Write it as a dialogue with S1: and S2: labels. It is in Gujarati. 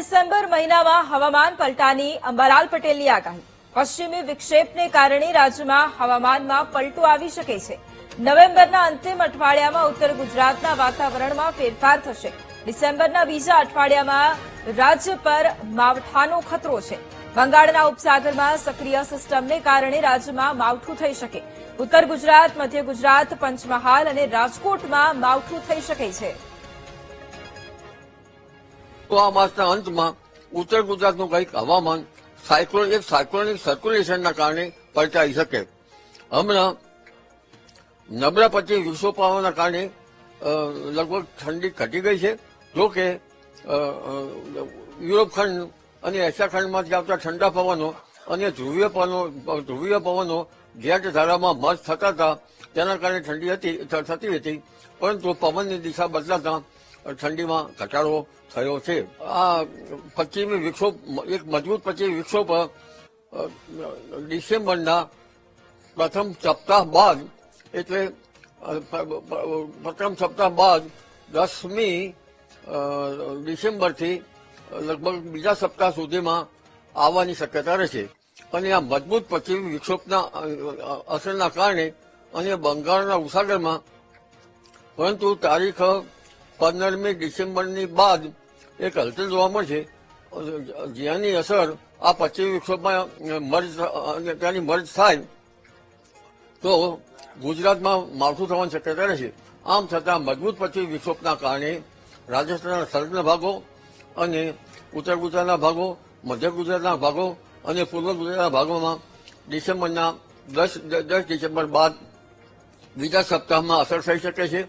S1: ડિસેમ્બર મહિનામાં હવામાન પલટાની અંબાલાલ પટેલની આગાહી। પશ્ચિમી વિક્ષેપને કારણે રાજ્યમાં હવામાનમાં પલટો આવી શકે છે। નવેમ્બરના અંતિમ અઠવાડિયામાં ઉત્તર ગુજરાતના વાતાવરણમાં ફેરફાર થશે। ડિસેમ્બરના બીજા અઠવાડિયામાં રાજ્ય પર માવઠાનો ખતરો છે। બંગાળના ઉપસાગરમાં સક્રિય સિસ્ટમને કારણે રાજ્યમાં માવઠું થઈ શકે। ઉત્તર ગુજરાત, મધ્ય ગુજરાત, પંચમહાલ અને રાજકોટમાં માવઠું થઈ શકે છે।
S2: તો આ માસના અંતમાં ઉત્તર ગુજરાતનું કંઈક હવામાન સાયક્લોનિક સર્ક્યુલેશનના કારણે પલટાઈ શકે। હમણાં નબળા પશ્ચિમ વિક્ષોભ આવવાના કારણે લગભગ ઠંડી ઘટી ગઈ છે। જો કે યુરોપ ખંડ અને એશિયા ખંડમાંથી આવતા ઠંડા પવનો અને ધ્રુવીય પવનો જેટ ધારામાં મર્જ થતા હતા, તેના કારણે ઠંડી થતી હતી, પરંતુ પવનની દિશા બદલાતા ઠંડીમાં ઘટાડો થયો છે। આ પશ્ચિમી વિક્ષોભ, એક મજબૂત પશ્ચિમી વિક્ષોભ ડિસેમ્બરના પ્રથમ સપ્તાહ બાદ, એટલે પ્રથમ સપ્તાહ બાદ 10મી ડિસેમ્બરથી લગભગ બીજા સપ્તાહ સુધીમાં આવવાની શક્યતા રહેશે। અને આ મજબૂત પશ્ચિમી વિક્ષોભના અસરના કારણે અને બંગાળના ઉપસાગરમાં, પરંતુ તારીખ 15મી ડિસેમ્બરની બાદ એક હલચલ જોવા મળશે, જેની અસર આ પશ્ચિમી વિક્ષોભમાં ત્યાંની મર્જ થાય તો ગુજરાતમાં માવઠું થવાની શક્યતા રહેશે। આમ છતાં મજબૂત પશ્ચિમી વિક્ષોભના કારણે રાજસ્થાનના સંલગ્ન ભાગો અને ઉત્તર ગુજરાતના ભાગો, મધ્ય ગુજરાતના ભાગો અને પૂર્વ ગુજરાતના ભાગોમાં ડિસેમ્બરના 10 ડિસેમ્બર બાદ બીજા સપ્તાહમાં અસર થઈ શકે છે।